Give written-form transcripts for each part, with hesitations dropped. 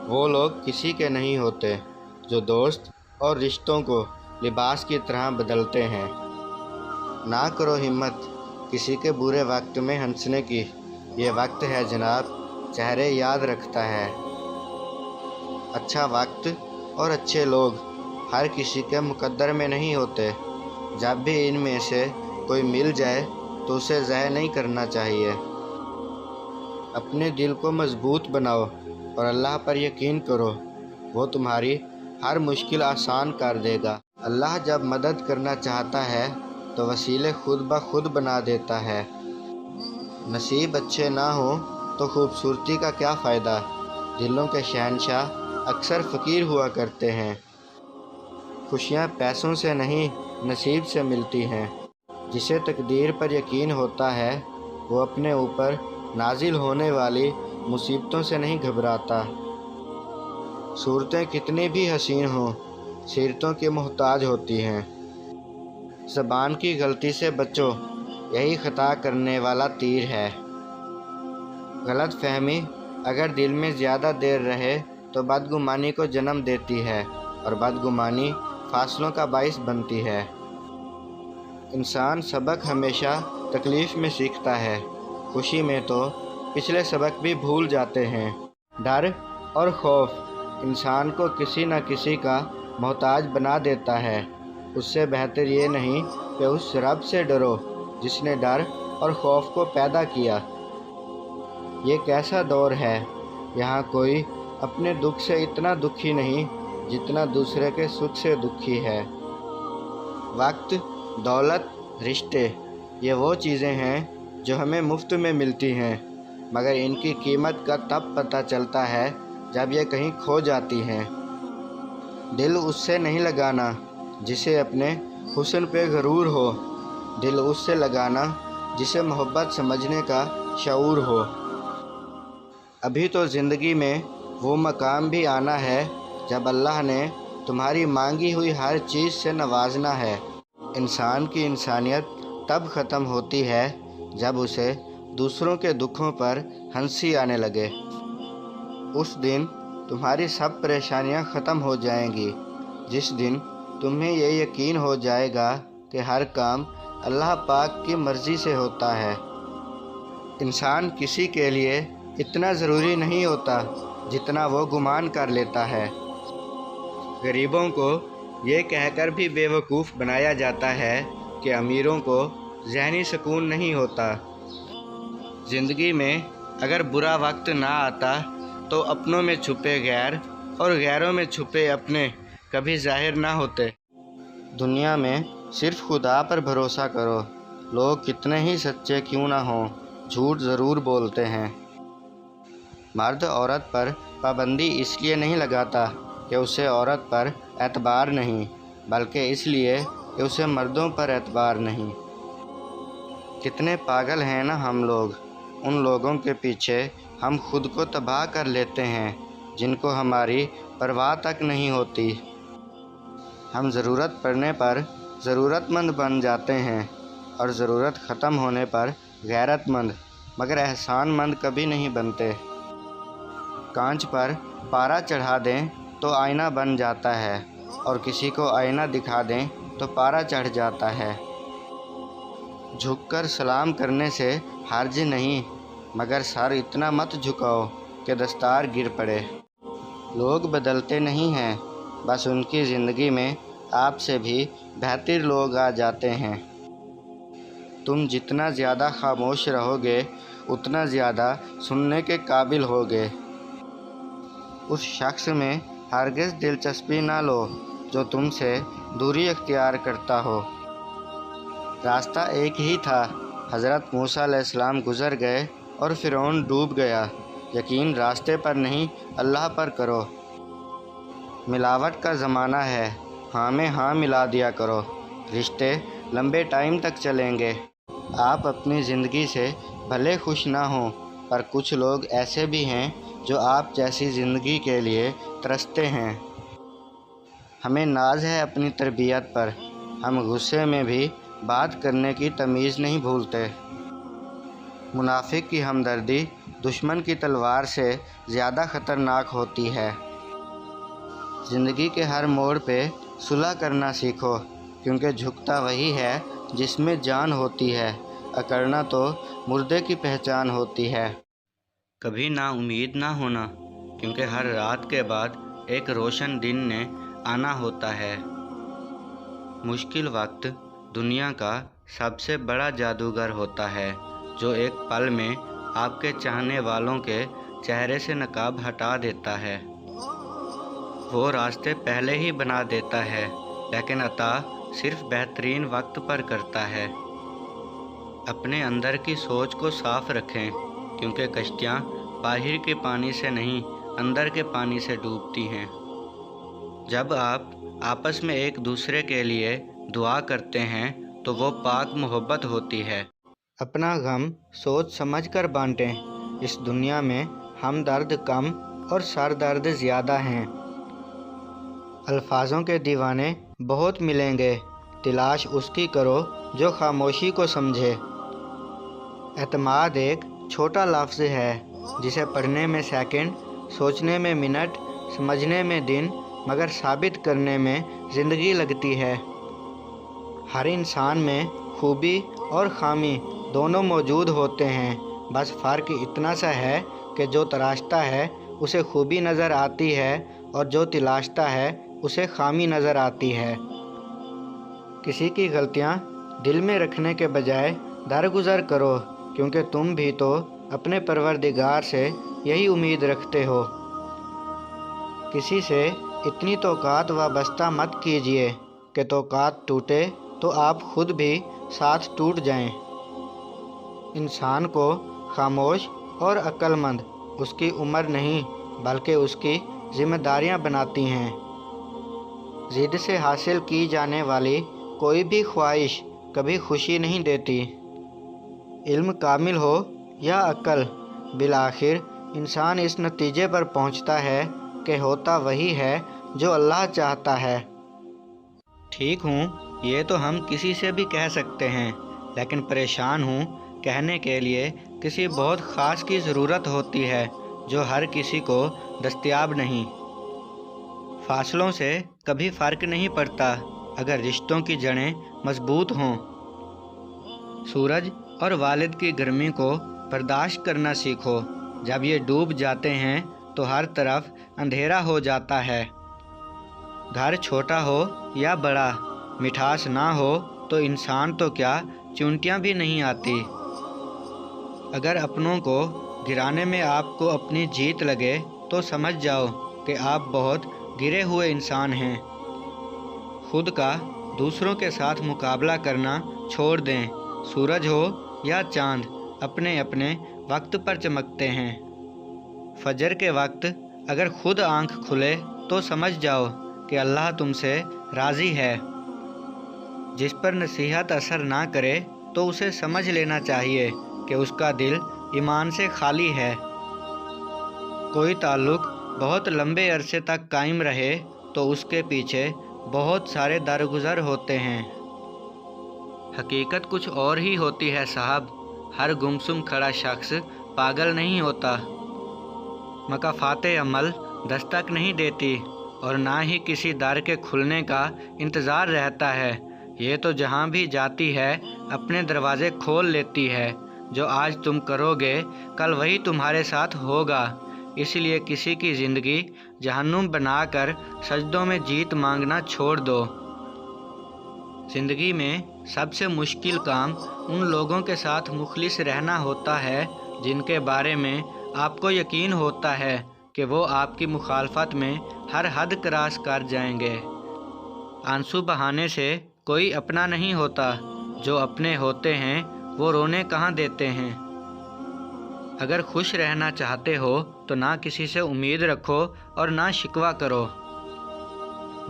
وہ لوگ کسی کے نہیں ہوتے جو دوست اور رشتوں کو لباس کی طرح بدلتے ہیں۔ نہ کرو ہمت کسی کے برے وقت میں ہنسنے کی، یہ وقت ہے جناب چہرے یاد رکھتا ہے۔ اچھا وقت اور اچھے لوگ ہر کسی کے مقدر میں نہیں ہوتے۔ جب بھی ان میں سے کوئی مل جائے تو اسے ضائع نہیں کرنا چاہیے۔ اپنے دل کو مضبوط بناؤ اور اللہ پر یقین کرو، وہ تمہاری ہر مشکل آسان کر دے گا۔ اللہ جب مدد کرنا چاہتا ہے تو وسیلے خود بخود بنا دیتا ہے۔ نصیب اچھے نہ ہوں تو خوبصورتی کا کیا فائدہ؟ دلوں کے شہنشاہ اکثر فقیر ہوا کرتے ہیں۔ خوشیاں پیسوں سے نہیں نصیب سے ملتی ہیں۔ جسے تقدیر پر یقین ہوتا ہے وہ اپنے اوپر نازل ہونے والی مصیبتوں سے نہیں گھبراتا۔ صورتیں کتنی بھی حسین ہوں سیرتوں کی محتاج ہوتی ہیں۔ زبان کی غلطی سے بچو، یہی خطا کرنے والا تیر ہے۔ غلط فہمی اگر دل میں زیادہ دیر رہے تو بدگمانی کو جنم دیتی ہے اور بدگمانی فاصلوں کا باعث بنتی ہے۔ انسان سبق ہمیشہ تکلیف میں سیکھتا ہے، خوشی میں تو پچھلے سبق بھی بھول جاتے ہیں۔ ڈر اور خوف انسان کو کسی نہ کسی کا محتاج بنا دیتا ہے۔ اس سے بہتر یہ نہیں کہ اس رب سے ڈرو جس نے ڈر اور خوف کو پیدا کیا۔ یہ کیسا دور ہے، یہاں کوئی اپنے دکھ سے اتنا دکھی نہیں جتنا دوسرے کے سکھ سے دکھی ہے۔ وقت، دولت، رشتے، یہ وہ چیزیں ہیں جو ہمیں مفت میں ملتی ہیں، مگر ان کی قیمت کا تب پتہ چلتا ہے جب یہ کہیں کھو جاتی ہیں۔ دل اس سے نہیں لگانا جسے اپنے حسن پہ غرور ہو، دل اس سے لگانا جسے محبت سمجھنے کا شعور ہو۔ ابھی تو زندگی میں وہ مقام بھی آنا ہے جب اللہ نے تمہاری مانگی ہوئی ہر چیز سے نوازنا ہے۔ انسان کی انسانیت تب ختم ہوتی ہے جب اسے دوسروں کے دکھوں پر ہنسی آنے لگے۔ اس دن تمہاری سب پریشانیاں ختم ہو جائیں گی، جس دن تمہیں یہ یقین ہو جائے گا کہ ہر کام اللہ پاک کی مرضی سے ہوتا ہے۔ انسان کسی کے لیے اتنا ضروری نہیں ہوتا جتنا وہ گمان کر لیتا ہے۔ غریبوں کو یہ کہہ کر بھی بے وقوف بنایا جاتا ہے کہ امیروں کو ذہنی سکون نہیں ہوتا۔ زندگی میں اگر برا وقت نہ آتا تو اپنوں میں چھپے غیر اور غیروں میں چھپے اپنے کبھی ظاہر نہ ہوتے۔ دنیا میں صرف خدا پر بھروسہ کرو، لوگ کتنے ہی سچے کیوں نہ ہوں جھوٹ ضرور بولتے ہیں۔ مرد عورت پر پابندی اس لیے نہیں لگاتا کہ اسے عورت پر اعتبار نہیں، بلکہ اس لیے کہ اسے مردوں پر اعتبار نہیں۔ کتنے پاگل ہیں نا ہم لوگ، ان لوگوں کے پیچھے ہم خود کو تباہ کر لیتے ہیں جن کو ہماری پرواہ تک نہیں ہوتی۔ ہم ضرورت پڑنے پر ضرورت مند بن جاتے ہیں اور ضرورت ختم ہونے پر غیرت مند، مگر احسان مند کبھی نہیں بنتے۔ کانچ پر پارا چڑھا دیں تو آئینہ بن جاتا ہے اور کسی کو آئینہ دکھا دیں تو پارا چڑھ جاتا ہے۔ جھک کر سلام کرنے سے حرج نہیں، مگر سر اتنا مت جھکاؤ کہ دستار گر پڑے۔ لوگ بدلتے نہیں ہیں، بس ان کی زندگی میں آپ سے بھی بہتر لوگ آ جاتے ہیں۔ تم جتنا زیادہ خاموش رہو گے اتنا زیادہ سننے کے قابل ہوگے۔ اس شخص میں ہرگز دلچسپی نہ لو جو تم سے دوری اختیار کرتا ہو۔ راستہ ایک ہی تھا، حضرت موسیٰ علیہ السلام گزر گئے اور فرعون ڈوب گیا۔ یقین راستے پر نہیں اللہ پر کرو۔ ملاوٹ کا زمانہ ہے، ہاں میں ہاں ملا دیا کرو، رشتے لمبے ٹائم تک چلیں گے۔ آپ اپنی زندگی سے بھلے خوش نہ ہوں، پر کچھ لوگ ایسے بھی ہیں جو آپ جیسی زندگی کے لیے ترستے ہیں۔ ہمیں ناز ہے اپنی تربیت پر، ہم غصے میں بھی بات کرنے کی تمیز نہیں بھولتے۔ منافق کی ہمدردی دشمن کی تلوار سے زیادہ خطرناک ہوتی ہے۔ زندگی کے ہر موڑ پہ صلح کرنا سیکھو، کیونکہ جھکتا وہی ہے جس میں جان ہوتی ہے، اکڑنا تو مردے کی پہچان ہوتی ہے۔ کبھی نا امید نہ ہونا، کیونکہ ہر رات کے بعد ایک روشن دن نے آنا ہوتا ہے۔ مشکل وقت دنیا کا سب سے بڑا جادوگر ہوتا ہے، جو ایک پل میں آپ کے چاہنے والوں کے چہرے سے نقاب ہٹا دیتا ہے۔ وہ راستے پہلے ہی بنا دیتا ہے، لیکن عطا صرف بہترین وقت پر کرتا ہے۔ اپنے اندر کی سوچ کو صاف رکھیں، کیونکہ کشتیاں باہر کے پانی سے نہیں، اندر کے پانی سے ڈوبتی ہیں۔ جب آپ آپس میں ایک دوسرے کے لیے دعا کرتے ہیں تو وہ پاک محبت ہوتی ہے۔ اپنا غم سوچ سمجھ کر بانٹیں۔ اس دنیا میں ہمدرد کم اور سر درد زیادہ ہیں۔ الفاظوں کے دیوانے بہت ملیں گے، تلاش اس کی کرو جو خاموشی کو سمجھے۔ اعتماد ایک چھوٹا لفظ ہے جسے پڑھنے میں سیکنڈ، سوچنے میں منٹ، سمجھنے میں دن، مگر ثابت کرنے میں زندگی لگتی ہے۔ ہر انسان میں خوبی اور خامی دونوں موجود ہوتے ہیں، بس فرق اتنا سا ہے کہ جو تراشتا ہے اسے خوبی نظر آتی ہے اور جو تلاشتا ہے اسے خامی نظر آتی ہے۔ کسی کی غلطیاں دل میں رکھنے کے بجائے درگزر کرو، کیونکہ تم بھی تو اپنے پروردگار سے یہی امید رکھتے ہو۔ کسی سے اتنی توقعات وابستہ مت کیجیے کہ توقعات ٹوٹے تو آپ خود بھی ساتھ ٹوٹ جائیں۔ انسان کو خاموش اور عقل مند اس کی عمر نہیں بلکہ اس کی ذمہ داریاں بناتی ہیں۔ ضد سے حاصل کی جانے والی کوئی بھی خواہش کبھی خوشی نہیں دیتی۔ علم کامل ہو یا عقل، بالآخر انسان اس نتیجے پر پہنچتا ہے کہ ہوتا وہی ہے جو اللہ چاہتا ہے۔ ٹھیک ہوں، یہ تو ہم کسی سے بھی کہہ سکتے ہیں، لیکن پریشان ہوں کہنے کے لیے کسی بہت خاص کی ضرورت ہوتی ہے جو ہر کسی کو دستیاب نہیں۔ فاصلوں سے کبھی فرق نہیں پڑتا اگر رشتوں کی جڑیں مضبوط ہوں۔ سورج اور والد کی گرمی کو برداشت کرنا سیکھو۔ جب یہ ڈوب جاتے ہیں تو ہر طرف اندھیرا ہو جاتا ہے۔ گھر چھوٹا ہو یا بڑا، مٹھاس نہ ہو تو انسان تو کیا چونٹیاں بھی نہیں آتی۔ اگر اپنوں کو گرانے میں آپ کو اپنی جیت لگے تو سمجھ جاؤ کہ آپ بہت گرے ہوئے انسان ہیں۔ خود کا دوسروں کے ساتھ مقابلہ کرنا چھوڑ دیں۔ سورج ہو یا چاند اپنے اپنے وقت پر چمکتے ہیں۔ فجر کے وقت اگر خود آنکھ کھلے تو سمجھ جاؤ کہ اللہ تم سے راضی ہے۔ جس پر نصیحت اثر نہ کرے تو اسے سمجھ لینا چاہیے کہ اس کا دل ایمان سے خالی ہے۔ کوئی تعلق بہت لمبے عرصے تک قائم رہے تو اس کے پیچھے بہت سارے درگزر ہوتے ہیں۔ حقیقت کچھ اور ہی ہوتی ہے صاحب، ہر گمسم کھڑا شخص پاگل نہیں ہوتا۔ مکافات عمل دستک نہیں دیتی اور نہ ہی کسی در کے کھلنے کا انتظار رہتا ہے۔ یہ تو جہاں بھی جاتی ہے اپنے دروازے کھول لیتی ہے۔ جو آج تم کرو گے کل وہی تمہارے ساتھ ہوگا، اس لیے کسی کی زندگی جہنم بنا کر سجدوں میں جیت مانگنا چھوڑ دو۔ زندگی میں سب سے مشکل کام ان لوگوں کے ساتھ مخلص رہنا ہوتا ہے جن کے بارے میں آپ کو یقین ہوتا ہے کہ وہ آپ کی مخالفت میں ہر حد کراس کر جائیں گے۔ آنسو بہانے سے کوئی اپنا نہیں ہوتا، جو اپنے ہوتے ہیں وہ رونے کہاں دیتے ہیں۔ اگر خوش رہنا چاہتے ہو تو نہ کسی سے امید رکھو اور نہ شکوہ کرو۔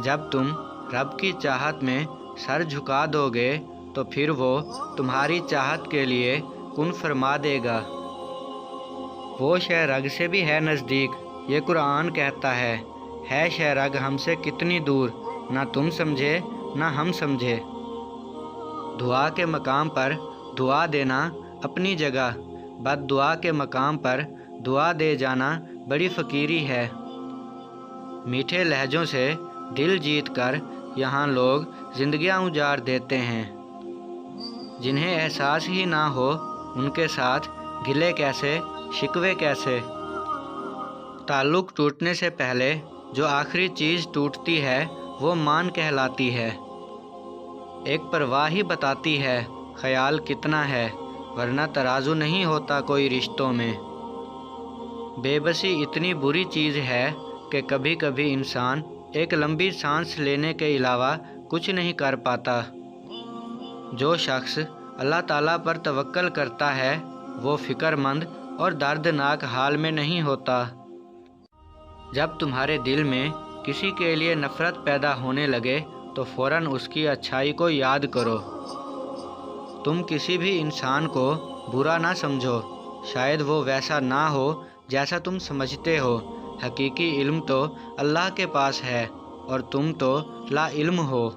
جب تم رب کی چاہت میں سر جھکا دو گے تو پھر وہ تمہاری چاہت کے لیے کن فرما دے گا۔ وہ شے رگ سے بھی ہے نزدیک، یہ قرآن کہتا ہے شے رگ ہم سے کتنی دور، نہ تم سمجھے نہ ہم سمجھے۔ دعا کے مقام پر دعا دینا اپنی جگہ، بد دعا کے مقام پر دعا دے جانا بڑی فقیری ہے۔ میٹھے لہجوں سے دل جیت کر یہاں لوگ زندگیاں اجاڑ دیتے ہیں۔ جنہیں احساس ہی نہ ہو ان کے ساتھ گلے کیسے، شکوے کیسے۔ تعلق ٹوٹنے سے پہلے جو آخری چیز ٹوٹتی ہے وہ مان کہلاتی ہے۔ ایک پرواہ ہی بتاتی ہے خیال کتنا ہے، ورنہ ترازو نہیں ہوتا کوئی رشتوں میں۔ بے بسی اتنی بری چیز ہے کہ کبھی کبھی انسان ایک لمبی سانس لینے کے علاوہ کچھ نہیں کر پاتا۔ جو شخص اللہ تعالیٰ پر توکل کرتا ہے وہ فکر مند اور دردناک حال میں نہیں ہوتا۔ جب تمہارے دل میں کسی کے لیے نفرت پیدا ہونے لگے تو فوراً اس کی اچھائی کو یاد کرو۔ تم کسی بھی انسان کو برا نہ سمجھو، شاید وہ ویسا نہ ہو جیسا تم سمجھتے ہو۔ حقیقی علم تو اللہ کے پاس ہے اور تم تو لا علم ہو۔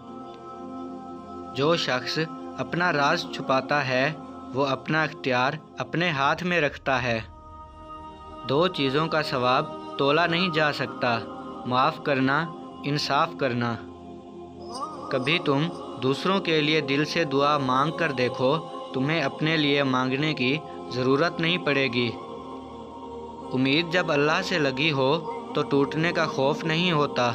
جو شخص اپنا راز چھپاتا ہے وہ اپنا اختیار اپنے ہاتھ میں رکھتا ہے۔ دو چیزوں کا ثواب تولا نہیں جا سکتا، معاف کرنا، انصاف کرنا۔ کبھی تم دوسروں کے لیے دل سے دعا مانگ کر دیکھو، تمہیں اپنے لیے مانگنے کی ضرورت نہیں پڑے گی۔ امید جب اللہ سے لگی ہو تو ٹوٹنے کا خوف نہیں ہوتا۔